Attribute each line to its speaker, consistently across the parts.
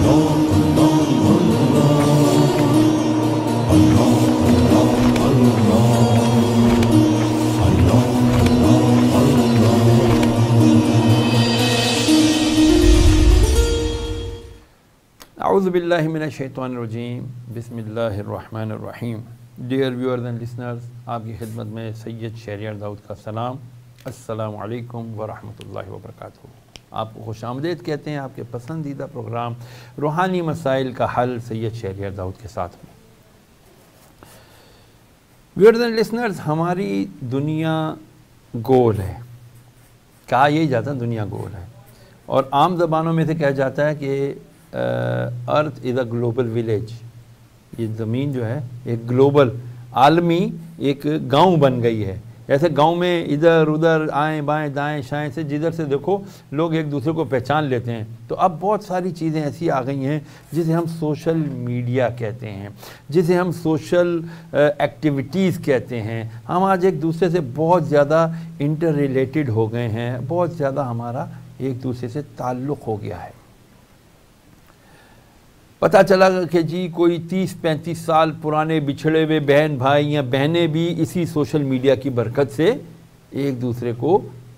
Speaker 1: اعوذ باللہ من الشیطان الرجیم، بسم اللہ الرحمن الرحیم۔ ڈیئر ویورز اینڈ لسنرز، آپ کی خدمت میں سید شہریار داؤد کا سلام۔ السلام علیکم ورحمۃ اللہ وبرکاتہ۔ آپ کو خوش آمدید کہتے ہیں آپ کے پسندیدہ پروگرام روحانی مسائل کا حل سید شہریار داؤد کے ساتھ میں۔ ویورز اینڈ لسنرز، ہماری دنیا گول ہے، کہا یہی جاتا ہے دنیا گول ہے، اور عام زبانوں میں سے کہا جاتا ہے کہ ارتھ از اے گلوبل ولیج۔ یہ زمین جو ہے ایک گلوبل عالمی ایک گاؤں بن گئی ہے۔ ایسے گاؤں میں ادھر ادھر آئیں بائیں دائیں شائیں سے جدھر سے دیکھو لوگ ایک دوسرے کو پہچان لیتے ہیں۔ تو اب بہت ساری چیزیں ایسی آ گئی ہیں جسے ہم سوشل میڈیا کہتے ہیں، جسے ہم سوشل ایکٹیویٹیز کہتے ہیں۔ ہم آج ایک دوسرے سے بہت زیادہ انٹر ریلیٹڈ ہو گئے ہیں، بہت زیادہ ہمارا ایک دوسرے سے تعلق ہو گیا ہے۔ پتہ چلا کہ جی کوئی 30-35 سال پرانے بچھڑے ہوئے بہن بھائی یا بہنیں بھی اسی سوشل میڈیا کی برکت سے ایک دوسرے کو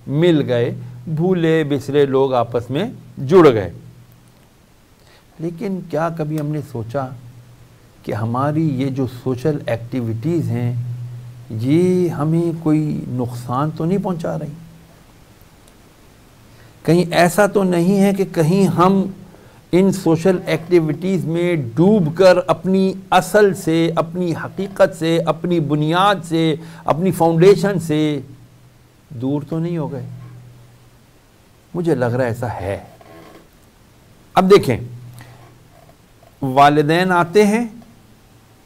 Speaker 1: مل گئے، بھولے بسرے لوگ آپس میں جڑ گئے۔ لیکن کیا کبھی ہم نے سوچا کہ ہماری یہ جو سوشل ایکٹیویٹیز ہیں یہ ہمیں کوئی نقصان تو نہیں پہنچا رہی؟ کہیں ایسا تو نہیں ہے کہ کہیں ہم ان سوشل ایکٹیویٹیز میں ڈوب کر اپنی اصل سے، اپنی حقیقت سے، اپنی بنیاد سے، اپنی فاؤنڈیشن سے دور تو نہیں ہو گئے؟ مجھے لگ رہا ہے ایسا ہے۔ اب دیکھیں، والدین آتے ہیں،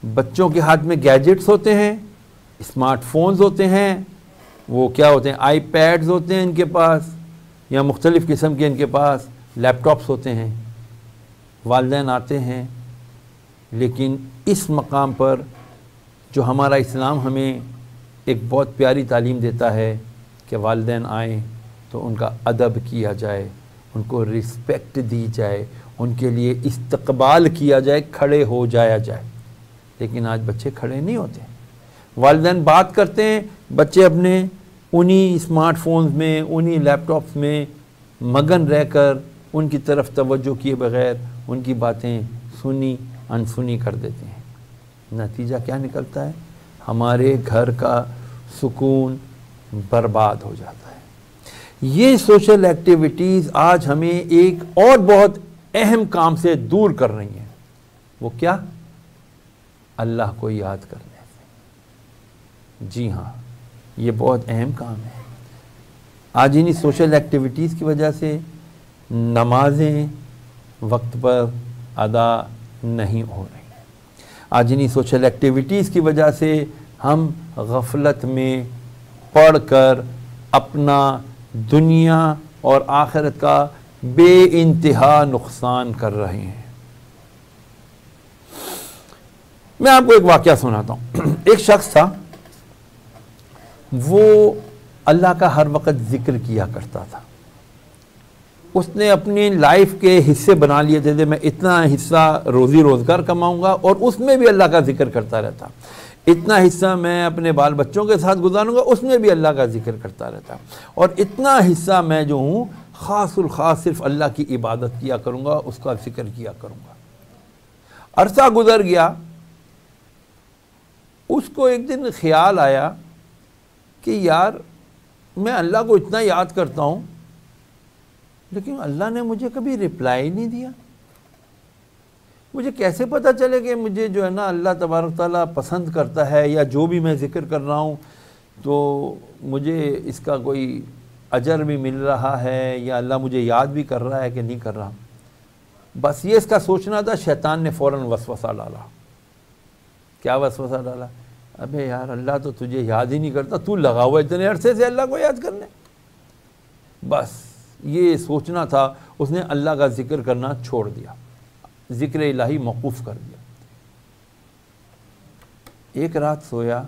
Speaker 1: بچوں کے ہاتھ میں گیجٹس ہوتے ہیں، اسمارٹ فونز ہوتے ہیں، وہ کیا ہوتے ہیں، آئی پیڈز ہوتے ہیں ان کے پاس، یا مختلف قسم کے ان کے پاس لیپ ٹاپس ہوتے ہیں۔ والدین آتے ہیں، لیکن اس مقام پر جو ہمارا اسلام ہمیں ایک بہت پیاری تعلیم دیتا ہے کہ والدین آئیں تو ان کا ادب کیا جائے، ان کو رسپیکٹ دی جائے، ان کے لیے استقبال کیا جائے، کھڑے ہو جایا جائے۔ لیکن آج بچے کھڑے نہیں ہوتے۔ والدین بات کرتے ہیں، بچے اپنے انہی اسمارٹ فونز میں، انہی لیپ ٹاپس میں مگن رہ کر ان کی طرف توجہ کیے بغیر ان کی باتیں سنی انسنی کر دیتے ہیں۔ نتیجہ کیا نکلتا ہے؟ ہمارے گھر کا سکون برباد ہو جاتا ہے۔ یہ سوشل ایکٹیویٹیز آج ہمیں ایک اور بہت اہم کام سے دور کر رہی ہیں۔ وہ کیا؟ اللہ کو یاد کرنے سے۔ جی ہاں، یہ بہت اہم کام ہے۔ آج انہی سوشل ایکٹیویٹیز کی وجہ سے نمازیں وقت پر ادا نہیں ہو رہی۔ آج انہی سوشل ایکٹیویٹیز کی وجہ سے ہم غفلت میں پڑھ کر اپنا دنیا اور آخرت کا بے انتہا نقصان کر رہے ہیں۔ میں آپ کو ایک واقعہ سناتا ہوں۔ ایک شخص تھا، وہ اللہ کا ہر وقت ذکر کیا کرتا تھا۔ اس نے اپنی لائف کے حصے بنا لیے تھے، میں اتنا حصہ روزی روزگار کماؤں گا اور اس میں بھی اللہ کا ذکر کرتا رہتا، اتنا حصہ میں اپنے بال بچوں کے ساتھ گزاروں گا، اس میں بھی اللہ کا ذکر کرتا رہتا، اور اتنا حصہ میں جو ہوں خاص الخاص صرف اللہ کی عبادت کیا کروں گا، اس کا ذکر کیا کروں گا۔ عرصہ گزر گیا، اس کو ایک دن خیال آیا کہ یار میں اللہ کو اتنا یاد کرتا ہوں لیکن اللہ نے مجھے کبھی رپلائی نہیں دیا۔ مجھے کیسے پتہ چلے کہ مجھے جو ہے نا اللہ تبارک تعالیٰ پسند کرتا ہے، یا جو بھی میں ذکر کر رہا ہوں تو مجھے اس کا کوئی اجر بھی مل رہا ہے، یا اللہ مجھے یاد بھی کر رہا ہے کہ نہیں کر رہا۔ بس یہ اس کا سوچنا تھا، شیطان نے فوراً وسوسہ ڈالا۔ کیا وسوسہ ڈالا؟ ابے یار اللہ تو تجھے یاد ہی نہیں کرتا، تو لگا ہوا اتنے عرصے سے اللہ کو یاد کرنے۔ بس یہ سوچنا تھا، اس نے اللہ کا ذکر کرنا چھوڑ دیا، ذکر الہی موقوف کر دیا۔ ایک رات سویا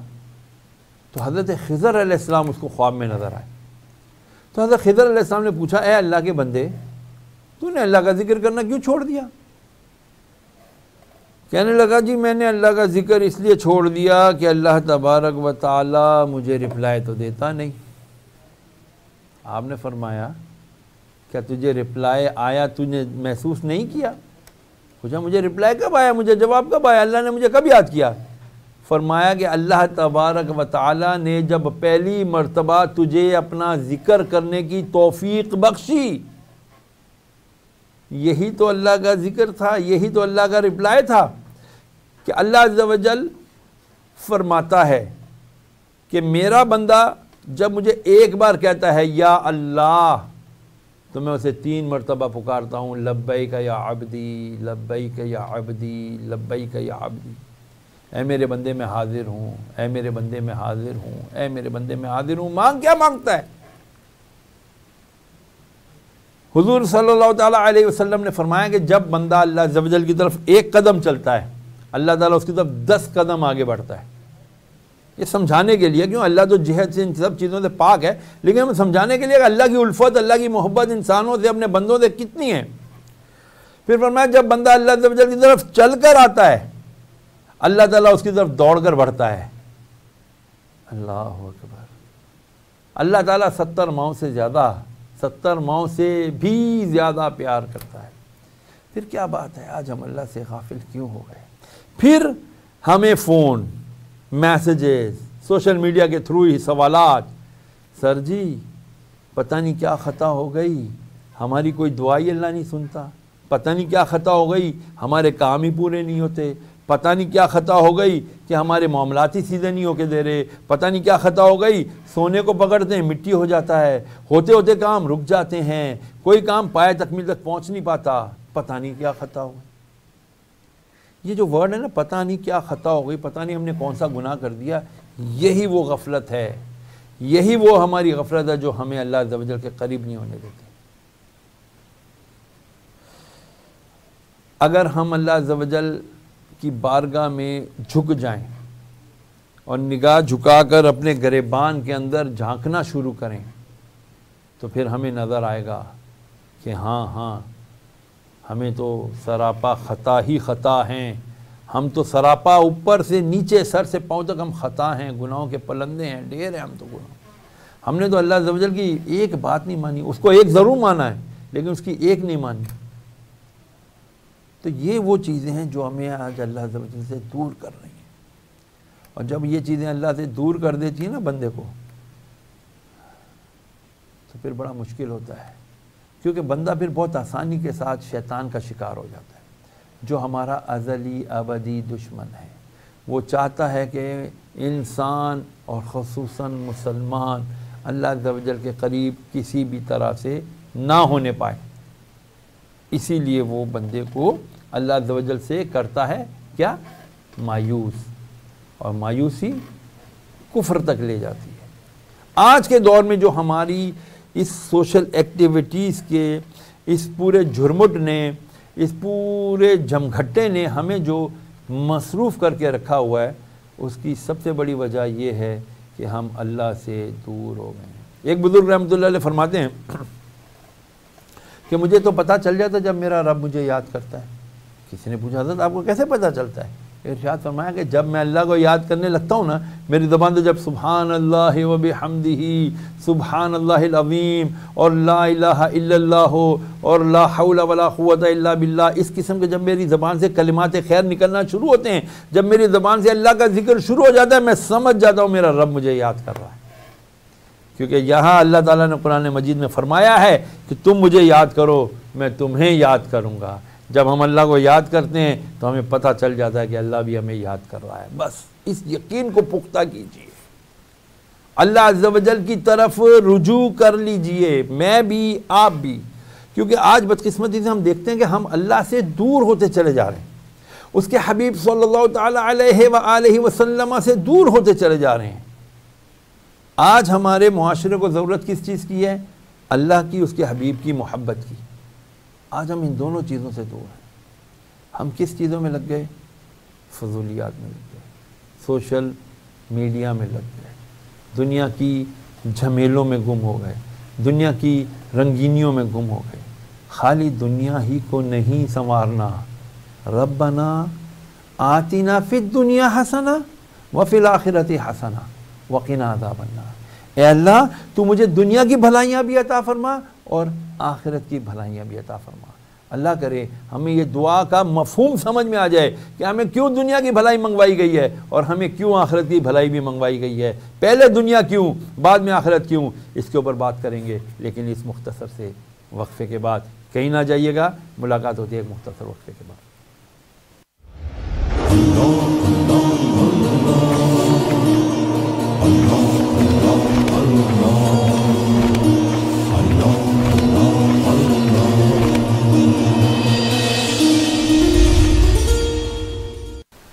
Speaker 1: تو حضرت خضر علیہ السلام اس کو خواب میں نظر آئے۔ تو حضرت خضر علیہ السلام نے پوچھا، اے اللہ کے بندے، تو نے اللہ کا ذکر کرنا کیوں چھوڑ دیا؟ کہنے لگا جی میں نے اللہ کا ذکر اس لیے چھوڑ دیا کہ اللہ تبارک و تعالی مجھے رپلائی تو دیتا نہیں۔ آپ نے فرمایا کیا تجھے رپلائی آیا تُو نے محسوس نہیں کیا؟ پوچھا مجھے رپلائی کب آیا، مجھے جواب کب آیا، اللہ نے مجھے کب یاد کیا؟ فرمایا کہ اللہ تبارک و تعالی نے جب پہلی مرتبہ تجھے اپنا ذکر کرنے کی توفیق بخشی، یہی تو اللہ کا ذکر تھا، یہی تو اللہ کا رپلائی تھا کہ اللہ عز و جل فرماتا ہے کہ میرا بندہ جب مجھے ایک بار کہتا ہے یا اللہ تو میں اسے 3 مرتبہ پکارتا ہوں، لبیک یا عبدی، لبیک یا عبدی، لبیک یا عبدی، اے میرے بندے میں حاضر ہوں، اے میرے بندے میں حاضر ہوں، اے میرے بندے میں حاضر ہوں۔ مانگ کیا مانگتا ہے؟ حضور صلی اللہ تعالیٰ علیہ وسلم نے فرمایا کہ جب بندہ اللہ عز و جل کی طرف 1 قدم چلتا ہے، اللہ تعالیٰ اس کی طرف 10 قدم آگے بڑھتا ہے۔ یہ سمجھانے کے لیے، کیوں اللہ تو جہد سے ان سب چیزوں سے پاک ہے، لیکن ہم سمجھانے کے لیے کہ اللہ کی الفت، اللہ کی محبت انسانوں سے، اپنے بندوں سے کتنی ہے۔ پھر فرمایا جب بندہ اللہ عز و جل کی طرف چل کر آتا ہے، اللہ تعالیٰ اس کی طرف دوڑ کر بڑھتا ہے۔ اللہ اکبر۔ اللہ تعالیٰ 70 ماؤں سے زیادہ، 70 ماؤں سے بھی زیادہ پیار کرتا ہے۔ پھر کیا بات ہے آج ہم اللہ سے غافل کیوں ہو گئے؟ پھر ہمیں فون، میسیجز، سوشل میڈیا کے تھرو ہی سوالات، سر جی پتہ نہیں کیا خطا ہو گئی، ہماری کوئی دعائی اللہ نہیں سنتا، پتہ نہیں کیا خطا ہو گئی، ہمارے کام ہی پورے نہیں ہوتے، پتہ نہیں کیا خطا ہو گئی کہ ہمارے معاملات ہی سیدھے نہیں ہو کے دے رہے، پتہ نہیں کیا خطا ہو گئی، سونے کو پکڑتے ہیں مٹی ہو جاتا ہے، ہوتے ہوتے کام رک جاتے ہیں، کوئی کام پائے تکمیل تک پہنچ نہیں پاتا، پتہ نہیں کیا خطا ہو گئی۔ یہ جو ورڈ ہے نا، پتہ نہیں کیا خطا ہو گئی، پتہ نہیں ہم نے کون سا گناہ کر دیا، یہی وہ غفلت ہے، یہی وہ ہماری غفلت ہے جو ہمیں اللہ عز و جل کے قریب نہیں ہونے دیتی۔ اگر ہم اللہ عز و جل کی بارگاہ میں جھک جائیں اور نگاہ جھکا کر اپنے گریبان کے اندر جھانکنا شروع کریں تو پھر ہمیں نظر آئے گا کہ ہاں ہمیں تو سراپا خطا ہی خطا ہیں، ہم تو سراپا اوپر سے نیچے سر سے پاؤں تک ہم خطا ہیں، گناہوں کے پلندے ہیں، ڈھیر ہیں ہم تو گناہ۔ ہم نے تو اللہ عز و جل کی ایک بات نہیں مانی، اس کو ایک ضرور مانا ہے لیکن اس کی ایک نہیں مانی۔ تو یہ وہ چیزیں ہیں جو ہمیں آج اللہ عز و جل سے دور کر رہی ہیں، اور جب یہ چیزیں اللہ سے دور کر دیتی ہیں نا بندے کو، تو پھر بڑا مشکل ہوتا ہے، کیونکہ بندہ پھر بہت آسانی کے ساتھ شیطان کا شکار ہو جاتا ہے، جو ہمارا ازلی ابدی دشمن ہے۔ وہ چاہتا ہے کہ انسان اور خصوصاً مسلمان اللہ عز و جل کے قریب کسی بھی طرح سے نہ ہونے پائے، اسی لیے وہ بندے کو اللہ عز و جل سے کرتا ہے کیا؟ مایوس، اور مایوسی کفر تک لے جاتی ہے۔ آج کے دور میں جو ہماری اس سوشل ایکٹیویٹیز کے اس پورے جھرمٹ نے، اس پورے جمگھٹے نے ہمیں جو مصروف کر کے رکھا ہوا ہے، اس کی سب سے بڑی وجہ یہ ہے کہ ہم اللہ سے دور ہو گئے ہیں۔ ایک بزرگ رحمۃ اللہ علیہ فرماتے ہیں کہ مجھے تو پتہ چل جاتا جب میرا رب مجھے یاد کرتا ہے۔ کسی نے پوچھا حضرت آپ کو کیسے پتہ چلتا ہے؟ ارشاد فرمایا کہ جب میں اللہ کو یاد کرنے لگتا ہوں نا، میری زبان سے جب سبحان اللہ و بحمدہ، سبحان اللہ العظیم، اور لا الہ الا اللہ، اور لا حول ولا قوت الا باللہ، اس قسم کے جب میری زبان سے کلمات خیر نکلنا شروع ہوتے ہیں، جب میری زبان سے اللہ کا ذکر شروع ہو جاتا ہے، میں سمجھ جاتا ہوں میرا رب مجھے یاد کر رہا ہے، کیونکہ یہاں اللہ تعالیٰ نے قرآن مجید میں فرمایا ہے کہ تم مجھے یاد کرو میں تمہیں یاد کروں گا۔ جب ہم اللہ کو یاد کرتے ہیں تو ہمیں پتہ چل جاتا ہے کہ اللہ بھی ہمیں یاد کر رہا ہے۔ بس اس یقین کو پختہ کیجئے، اللہ عز و جل کی طرف رجوع کر لیجئے، میں بھی آپ بھی، کیونکہ آج بدقسمتی سے ہم دیکھتے ہیں کہ ہم اللہ سے دور ہوتے چلے جا رہے ہیں، اس کے حبیب صلی اللہ تعالیٰ علیہ وآلہ وسلم سے دور ہوتے چلے جا رہے ہیں۔ آج ہمارے معاشرے کو ضرورت کس چیز کی ہے؟ اللہ کی، اس کے حبیب کی محبت کی۔ آج ہم ان دونوں چیزوں سے دور ہیں۔ ہم کس چیزوں میں لگ گئے؟ فضولیات میں لگ گئے، سوشل میڈیا میں لگ گئے، دنیا کی جھمیلوں میں گم ہو گئے، دنیا کی رنگینیوں میں گم ہو گئے۔ خالی دنیا ہی کو نہیں سنوارنا، ربنا آتنا فی الدنیا حسنہ وفی الآخرۃ حسنہ وقنا عذاب النار۔ اے اللہ تو مجھے دنیا کی بھلائیاں بھی عطا فرما اور آخرت کی بھلائیاں بھی عطا فرما۔ اللہ کرے ہمیں یہ دعا کا مفہوم سمجھ میں آ جائے کہ ہمیں کیوں دنیا کی بھلائی منگوائی گئی ہے اور ہمیں کیوں آخرت کی بھلائی بھی منگوائی گئی ہے، پہلے دنیا کیوں بعد میں آخرت کیوں، اس کے اوپر بات کریں گے، لیکن اس مختصر سے وقفے کے بعد کہیں نہ جائیے گا، ملاقات ہوتی ہے ایک مختصر وقفے کے بعد۔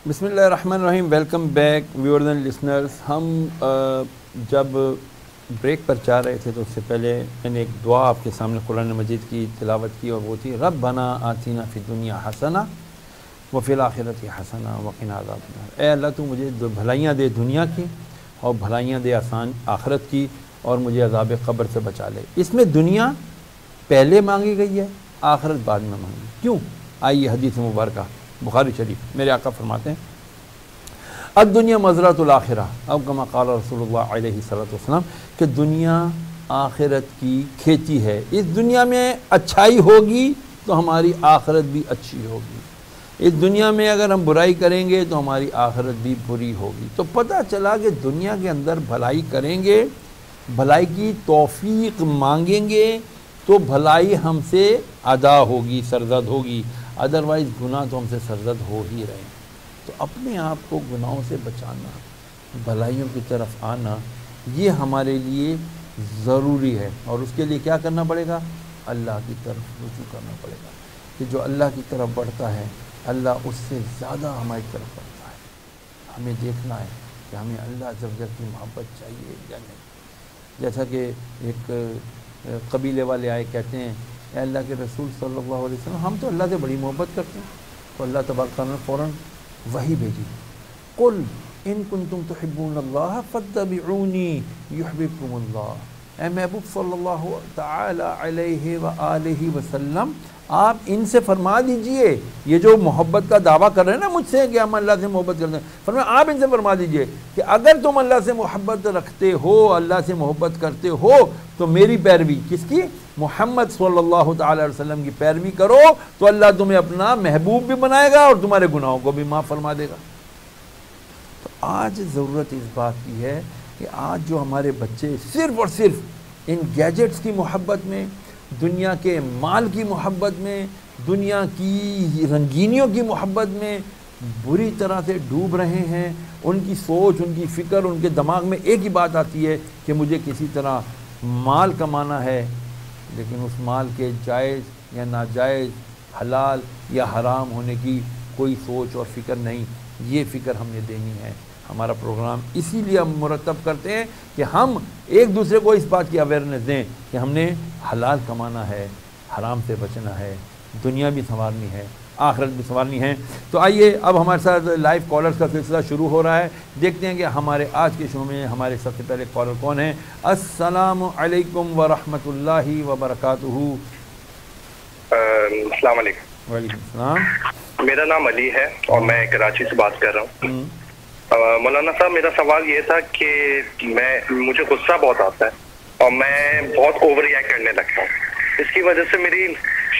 Speaker 1: بسم اللہ الرحمن الرحیم، welcome back viewers and listeners. ہم جب بریک پر جا رہے تھے تو اس سے پہلے میں نے ایک دعا آپ کے سامنے قرآن مجید کی تلاوت کی، اور وہ تھی ربنا آتینا فی الدنیا حسنہ وفی الآخرۃ حسنہ وقنا عذاب النار۔ اے اللہ تو مجھے بھلائیاں دے دنیا کی اور بھلائیاں دے آسان آخرت کی، اور مجھے عذاب قبر سے بچا لے۔ اس میں دنیا پہلے مانگی گئی ہے، آخرت بعد میں مانگی، کیوں؟ آئیے حدیث مبارکہ بخاری شریف، میرے آقا فرماتے ہیں الدنیا مزرعۃ الآخرہ، او کما قال رسول اللہ علیہ الصلوۃ والسلام، کہ دنیا آخرت کی کھیتی ہے۔ اس دنیا میں اچھائی ہوگی تو ہماری آخرت بھی اچھی ہوگی، اس دنیا میں اگر ہم برائی کریں گے تو ہماری آخرت بھی بری ہوگی۔ تو پتہ چلا کہ دنیا کے اندر بھلائی کریں گے، بھلائی کی توفیق مانگیں گے تو بھلائی ہم سے ادا ہوگی، سرزد ہوگی، ادروائز گناہ تو ہم سے سرزد ہو ہی رہے ہیں۔ تو اپنے آپ کو گناہوں سے بچانا، بھلائیوں کی طرف آنا، یہ ہمارے لیے ضروری ہے، اور اس کے لیے کیا کرنا پڑے گا؟ اللہ کی طرف رجوع کرنا پڑے گا، کہ جو اللہ کی طرف بڑھتا ہے اللہ اس سے زیادہ ہماری طرف بڑھتا ہے۔ ہمیں دیکھنا ہے کہ ہمیں اللہ عز و جل کی محبت چاہیے یا نہیں۔ جیسا کہ ایک قبیلے والے آئے کہتے ہیں اے اللہ کے رسول صلی اللہ علیہ وسلم، ہم تو اللہ سے بڑی محبت کرتے ہیں، تو اللہ تبارک تعالیٰ نے فوراً وحی بھیجی، قل ان کنتم تحبون اللہ فاتبعونی یحببکم اللہ۔ اے محبوب صلی اللہ تعالی علیہ وآلہ وسلم، آپ ان سے فرما دیجئے، یہ جو محبت کا دعویٰ کر رہے ہیں نا مجھ سے کہ ہم اللہ سے محبت کرتے ہیں، فرمایا آپ ان سے فرما دیجئے کہ اگر تم اللہ سے محبت رکھتے ہو، اللہ سے محبت کرتے ہو، تو میری پیروی، کس کی؟ محمد صلی اللہ تعالی علیہ وسلم کی پیروی کرو، تو اللہ تمہیں اپنا محبوب بھی بنائے گا اور تمہارے گناہوں کو بھی معاف فرما دے گا۔ تو آج ضرورت اس بات کی ہے کہ آج جو ہمارے بچے صرف اور صرف ان گیجٹس کی محبت میں، دنیا کے مال کی محبت میں، دنیا کی رنگینیوں کی محبت میں بری طرح سے ڈوب رہے ہیں، ان کی سوچ، ان کی فکر، ان کے دماغ میں ایک ہی بات آتی ہے کہ مجھے کسی طرح مال کمانا ہے، لیکن اس مال کے جائز یا ناجائز، حلال یا حرام ہونے کی کوئی سوچ اور فکر نہیں۔ یہ فکر ہم نے دینی ہے۔ ہمارا پروگرام اسی لیے ہم مرتب کرتے ہیں کہ ہم ایک دوسرے کو اس بات کی اویئرنیس دیں کہ ہم نے حلال کمانا ہے، حرام سے بچنا ہے، دنیا بھی سنوارنی ہے، آخرت بھی سنوارنی ہے۔ تو آئیے اب ہمارے ساتھ لائیو کالرز کا سلسلہ شروع ہو رہا ہے، دیکھتے ہیں کہ ہمارے آج کے شو میں ہمارے سب سے پہلے کالر کون ہیں۔ السلام علیکم ورحمۃ اللہ وبرکاتہ۔
Speaker 2: السلام علیکم۔
Speaker 1: وعلیکم السلام۔
Speaker 2: میرا نام علی ہے اور میں کراچی سے بات کر رہا ہوں۔ مولانا صاحب، میرا سوال یہ تھا کہ مجھے غصہ بہت آتا ہے اور میں بہت اوور ریئیکٹ کرنے لگتا ہوں، اس کی وجہ سے میری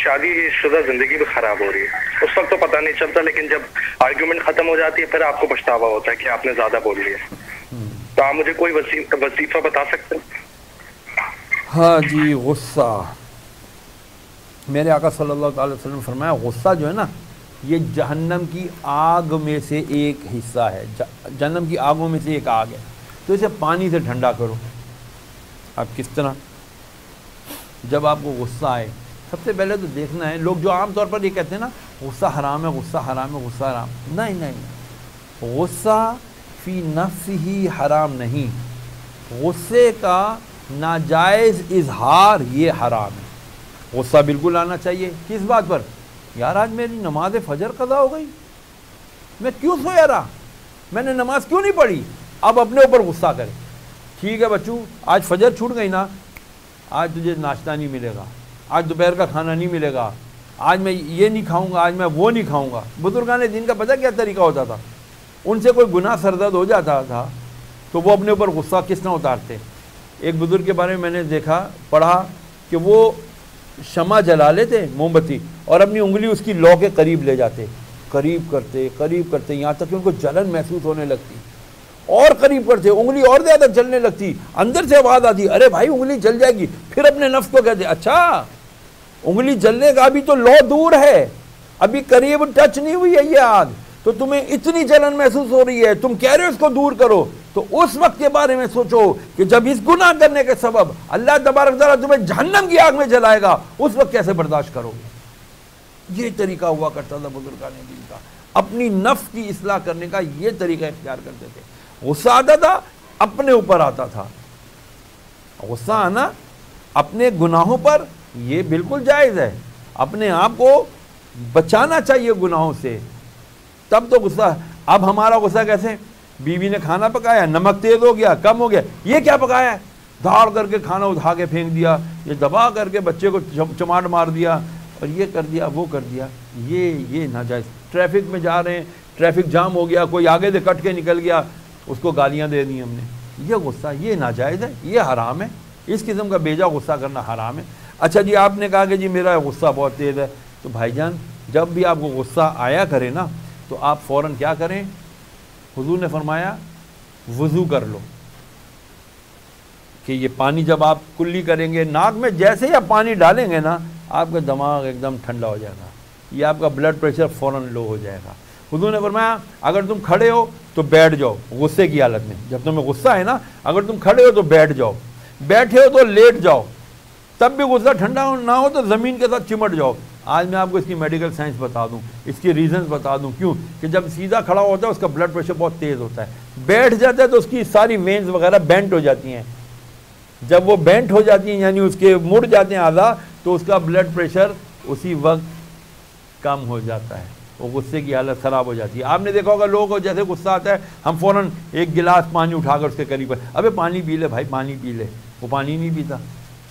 Speaker 2: شادی شدہ زندگی بھی خراب ہو رہی ہے۔ اس وقت تو پتہ نہیں چلتا، لیکن جب آرگیومنٹ ختم ہو جاتی ہے پھر آپ کو پچھتاوا ہوتا ہے کہ آپ نے زیادہ بول لیا۔ تو آپ مجھے کوئی وظیفہ بتا سکتے ہیں؟
Speaker 1: ہاں جی، غصہ، میرے آقا صلی اللہ تعالی وسلم نے فرمایا غصہ جو ہے نا، یہ جہنم کی آگ میں سے ایک حصہ ہے، جہنم کی آگوں میں سے ایک آگ ہے، تو اسے پانی سے ٹھنڈا کرو۔ اب کس طرح؟ جب آپ کو غصہ آئے، سب سے پہلے تو دیکھنا ہے، لوگ جو عام طور پر یہ کہتے ہیں نا غصہ حرام ہے، غصہ حرام ہے، غصہ حرام، نہیں نہیں، غصہ فی نفس ہی حرام نہیں، غصے کا ناجائز اظہار یہ حرام ہے۔ غصہ بالکل آنا چاہیے، کس بات پر؟ یار آج میری نماز فجر قضا ہو گئی، میں کیوں سویا رہا، میں نے نماز کیوں نہیں پڑھی؟ اب اپنے اوپر غصہ کرے، ٹھیک ہے بچوں، آج فجر چھوٹ گئی نا، آج تجھے ناشتہ نہیں ملے گا، آج دوپہر کا کھانا نہیں ملے گا، آج میں یہ نہیں کھاؤں گا، آج میں وہ نہیں کھاؤں گا. بزرگان دین کا پتہ کیا طریقہ ہوتا تھا؟ ان سے کوئی گناہ سرزد ہو جاتا تھا تو وہ اپنے اوپر غصہ کس طرح اتارتے. ایک بزرگ کے بارے میں نے دیکھا، پڑھا کہ وہ شمع جلا لیتے موم بتی اور اپنی انگلی اس کی لو کے قریب لے جاتے، قریب کرتے یہاں تک کہ ان کو جلن محسوس ہونے لگتی، اور قریب کرتے، انگلی اور زیادہ جلنے لگتی. اندر سے آواز آتی، ارے بھائی انگلی جل جائے گی. پھر اپنے نفس کو کہتے، اچھا انگلی جلنے کا ابھی تو لو دور ہے، ابھی قریب ٹچ نہیں ہوئی ہے یہ آگ، تو تمہیں اتنی جلن محسوس ہو رہی ہے، تم کہہ رہے ہو اس کو دور کرو. تو اس وقت کے بارے میں سوچو کہ جب اس گناہ کرنے کے سبب اللہ تبارک تعالیٰ تمہیں جہنم کی آگ میں جلائے گا، اس وقت کیسے برداشت کرو گے؟ یہ طریقہ ہوا کرتا تھا بزرگان دین کا، اپنی نفس کی اصلاح کرنے کا یہ طریقہ اختیار کرتے تھے. غصہ آتا تھا اپنے اوپر آتا تھا، غصہ آنا اپنے گناہوں پر یہ بالکل جائز ہے، اپنے آپ کو بچانا چاہیے گناہوں سے، تب تو غصہ. اب ہمارا غصہ کیسے؟ بیوی نے کھانا پکایا، نمک تیز ہو گیا، کم ہو گیا، یہ کیا پکایا ہے؟ دھاڑ کر کے کھانا اٹھا کے پھینک دیا، یہ دبا کر کے بچے کو چماٹ مار دیا، اور یہ کر دیا وہ کر دیا. یہ ناجائز. ٹریفک میں جا رہے ہیں، ٹریفک جام ہو گیا، کوئی آگے سے کٹ کے نکل گیا، اس کو گالیاں دے دی ہم نے. یہ غصہ یہ ناجائز ہے، یہ حرام ہے. اس قسم کا بیجا غصہ کرنا حرام ہے. اچھا جی آپ نے کہا کہ جی میرا غصہ بہت تیز ہے، تو بھائی جان جب بھی آپ کو غصہ آیا کرے نا تو آپ فوراً کیا کریں؟ حضور نے فرمایا وضو کر لو، کہ یہ پانی جب آپ کلی کریں گے، ناک میں جیسے ہی آپ پانی ڈالیں گے نا آپ کا دماغ ایک دم ٹھنڈا ہو جائے گا، یہ آپ کا بلڈ پریشر فوراً لو ہو جائے گا. حضور نے فرمایا اگر تم کھڑے ہو تو بیٹھ جاؤ غصے کی حالت میں، جب تمہیں غصہ ہے نا اگر تم کھڑے ہو تو بیٹھ جاؤ، بیٹھے ہو تو لیٹ جاؤ، تب بھی غصہ ٹھنڈا نہ ہو تو زمین کے ساتھ چمٹ جاؤ. آج میں آپ کو اس کی میڈیکل سائنس بتا دوں، اس کی ریزنز بتا دوں. کیوں کہ جب سیدھا کھڑا ہوتا ہے اس کا بلڈ پریشر بہت تیز ہوتا ہے، بیٹھ جاتا ہے تو اس کی ساری وینز وغیرہ بینٹ ہو جاتی ہیں. جب وہ بینٹ ہو جاتی ہیں یعنی اس کے مڑ جاتے ہیں اعضاء، تو اس کا بلڈ پریشر اسی وقت کم ہو جاتا ہے، وہ غصے کی حالت خراب ہو جاتی ہے. آپ نے دیکھا ہوگا لوگوں کو جیسے غصہ آتا ہے ہم فوراً ایک گلاس پانی اٹھا کر اس کے قریب ابے پانی پی لے بھائی، پانی پی لے. وہ پانی نہیں پیتا،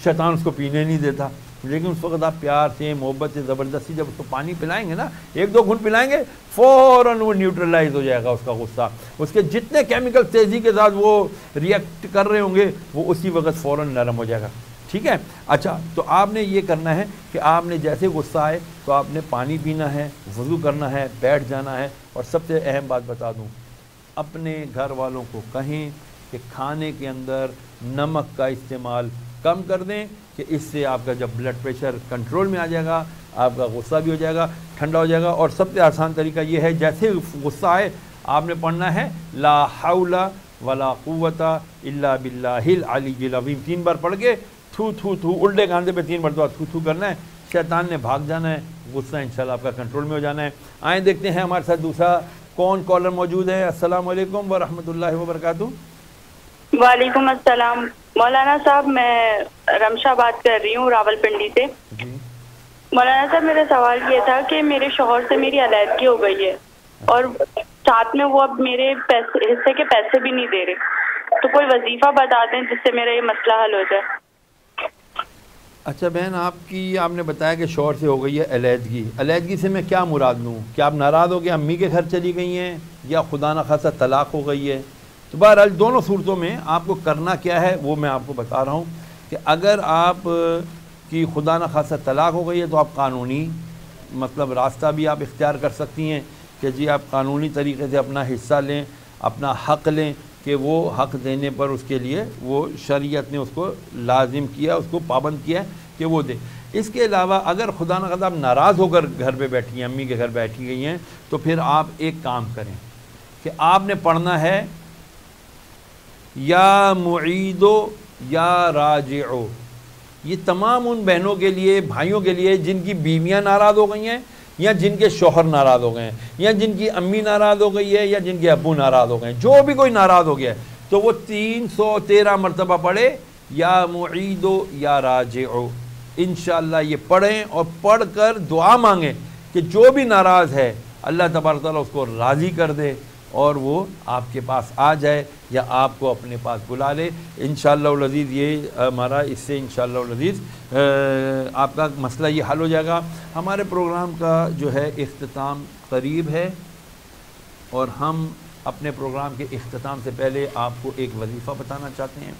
Speaker 1: شیطان اس کو پینے نہیں دیتا. لیکن اس وقت آپ پیار سے محبت سے زبردستی جب اس کو پانی پلائیں گے نا، ایک دو گھونٹ پلائیں گے، فوراً وہ نیوٹرلائز ہو جائے گا اس کا غصہ. اس کے جتنے کیمیکل تیزی کے ساتھ وہ ریئیکٹ کر رہے ہوں گے وہ اسی وقت فوراً نرم ہو جائے گا. ٹھیک ہے. اچھا تو آپ نے یہ کرنا ہے کہ آپ نے جیسے غصہ آئے تو آپ نے پانی پینا ہے، وضو کرنا ہے، بیٹھ جانا ہے. اور سب سے اہم بات بتا دوں، اپنے گھر والوں کو کہیں کہ کھانے کے اندر نمک کا استعمال کم کر دیں، کہ اس سے آپ کا جب بلڈ پریشر کنٹرول میں آ جائے گا، آپ کا غصہ بھی ہو جائے گا، ٹھنڈا ہو جائے گا. اور سب سے آسان طریقہ یہ ہے جیسے غصہ آئے آپ نے پڑھنا ہے لا حول ولا قوت الا باللہ العلی العظیم 3 بار پڑھ کے تھو تھو تھو الٹے کاندھے پہ 3 مرتبہ تھو تھو کرنا ہے. شیطان نے بھاگ جانا ہے، غصہ انشاءاللہ آپ کا کنٹرول میں ہو جانا ہے. آئیں دیکھتے ہیں ہمارے ساتھ دوسرا کون کالر موجود ہے. السلام علیکم ورحمۃ اللہ وبرکاتہ.
Speaker 3: وعلیکم السلام. مولانا صاحب میں رمشا بات کر رہی ہوں راول پنڈی سے. مولانا صاحب میرا سوال یہ تھا کہ میرے شوہر سے میری علیحدگی ہو گئی ہے اور ساتھ میں وہ اب میرے حصے کے پیسے بھی نہیں دے رہے، تو کوئی وظیفہ بتا دیں جس سے میرا یہ مسئلہ حل ہو جائے.
Speaker 1: اچھا بہن آپ نے بتایا کہ شوہر سے ہو گئی ہے علیحدگی. علیحدگی سے میں کیا مراد لوں؟ کیا آپ ناراض ہو کے امی کے گھر چلی گئی ہیں یا خدا نخواستہ طلاق ہو گئی ہے؟ تو بہرحال دونوں صورتوں میں آپ کو کرنا کیا ہے وہ میں آپ کو بتا رہا ہوں کہ اگر آپ کی خدا نخواستہ طلاق ہو گئی ہے تو آپ قانونی مطلب راستہ بھی آپ اختیار کر سکتی ہیں کہ جی آپ قانونی طریقے سے اپنا حصہ لیں، اپنا حق لیں، کہ وہ حق دینے پر اس کے لیے وہ شریعت نے اس کو لازم کیا، اس کو پابند کیا کہ وہ دے. اس کے علاوہ اگر خدا نخواستہ آپ ناراض ہو کر گھر پہ بیٹھی ہیں، امی کے گھر بیٹھی گئی ہیں، تو پھر آپ ایک کام کریں کہ آپ نے پڑھنا ہے یا معیدو یا راجعو. یہ تمام ان بہنوں کے لیے، بھائیوں کے لیے جن کی بیویاں ناراض ہو گئی ہیں یا جن کے شوہر ناراض ہو گئے ہیں یا جن کی امی ناراض ہو گئی ہے یا جن کے ابو ناراض ہو گئے ہیں، جو بھی کوئی ناراض ہو گیا ہے تو وہ 313 مرتبہ پڑھے یا معیدو یا راجعو. انشاءاللہ یہ پڑھیں اور پڑھ کر دعا مانگیں کہ جو بھی ناراض ہے اللہ تبارک تعالیٰ اس کو راضی کر دے اور وہ آپ کے پاس آ جائے یا آپ کو اپنے پاس بلا لے. انشاءاللہ العزیز یہ ہمارا اس سے انشاءاللہ العزیز آپ کا مسئلہ یہ حل ہو جائے گا. ہمارے پروگرام کا جو ہے اختتام قریب ہے اور ہم اپنے پروگرام کے اختتام سے پہلے آپ کو ایک وظیفہ بتانا چاہتے ہیں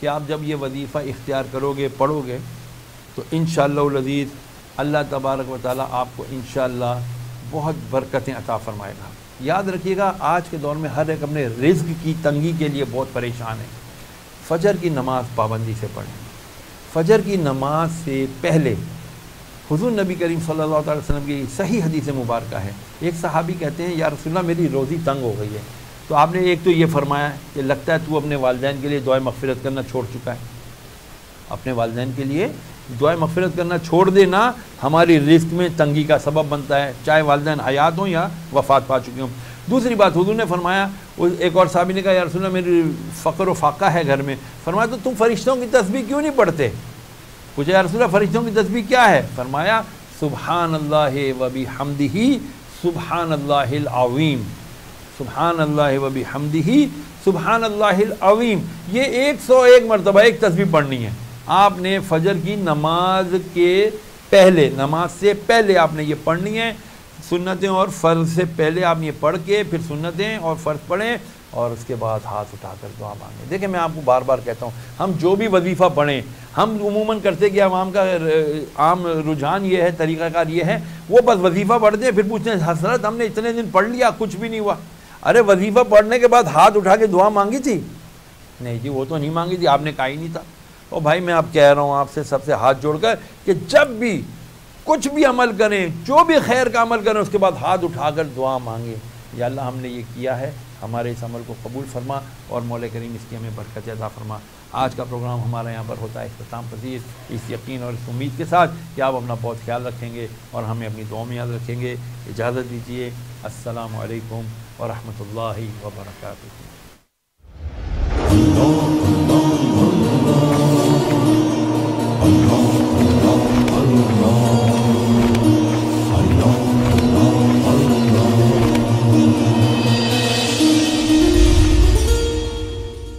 Speaker 1: کہ آپ جب یہ وظیفہ اختیار کرو گے, پڑھو گے, تو انشاءاللہ العزیز اللہ تبارک و تعالیٰ آپ کو انشاءاللہ بہت برکتیں عطا فرمائے گا. یاد رکھیے گا آج کے دور میں ہر ایک اپنے رزق کی تنگی کے لیے بہت پریشان ہے. فجر کی نماز پابندی سے پڑھیں. فجر کی نماز سے پہلے حضور نبی کریم صلی اللہ علیہ وسلم کی صحیح حدیث مبارکہ ہے, ایک صحابی کہتے ہیں یا رسول اللہ میری روزی تنگ ہو گئی ہے, تو آپ نے ایک تو یہ فرمایا کہ لگتا ہے تو اپنے والدین کے لیے دعائے مغفرت کرنا چھوڑ چکا ہے. اپنے والدین کے لیے دعائے مغفرت کرنا چھوڑ دینا ہماری رزق میں تنگی کا سبب بنتا ہے, چاہے والدین حیات ہوں یا وفات پا چکے ہوں. دوسری بات حضور نے فرمایا, ایک اور صحابی نے کہا یا رسول اللہ میری فقر و فاقہ ہے گھر میں, فرمایا تو تم فرشتوں کی تسبیح کیوں نہیں پڑھتے؟ پوچھا یا رسول اللہ فرشتوں کی تسبیح کیا ہے؟ فرمایا سبحان اللہ و بحمدہ سبحان اللہ العظیم, سبحان اللہ و بحمدہ سبحان اللہ العظیم. یہ 101 مرتبہ ایک تسبیح پڑھنی ہے. آپ نے فجر کی نماز کے پہلے, نماز سے پہلے آپ نے یہ پڑھنی ہے. سنتیں اور فرض سے پہلے آپ یہ پڑھ کے پھر سنتیں اور فرض پڑھیں اور اس کے بعد ہاتھ اٹھا کر دعا مانگیں. دیکھیں میں آپ کو بار بار کہتا ہوں, ہم جو بھی وظیفہ پڑھیں, ہم عموماً کرتے کہ عوام کا عام رجحان یہ ہے, طریقہ کار یہ ہے, وہ بس وظیفہ پڑھتے ہیں پھر پوچھتے ہیں حضرت ہم نے اتنے دن پڑھ لیا کچھ بھی نہیں ہوا. ارے وظیفہ پڑھنے کے بعد ہاتھ اٹھا کے دعا مانگی تھی؟ نہیں جی وہ تو نہیں مانگی تھی, آپ نے کہا ہی نہیں تھا. اور بھائی میں آپ کہہ رہا ہوں آپ سے سب سے ہاتھ جوڑ کر کہ جب بھی کچھ بھی عمل کریں, جو بھی خیر کا عمل کریں, اس کے بعد ہاتھ اٹھا کر دعا مانگیں یا اللہ ہم نے یہ کیا ہے, ہمارے اس عمل کو قبول فرما اور مولا کریم اس کی ہمیں برکت عطا فرما. آج کا پروگرام ہمارا یہاں پر ہوتا ہے اختتام پذیر, اس یقین اور اس امید کے ساتھ کہ آپ اپنا بہت خیال رکھیں گے اور ہمیں اپنی دعاؤں میں یاد رکھیں گے. اجازت دیجیے, السلام علیکم ورحمۃ اللہ وبرکاتہ.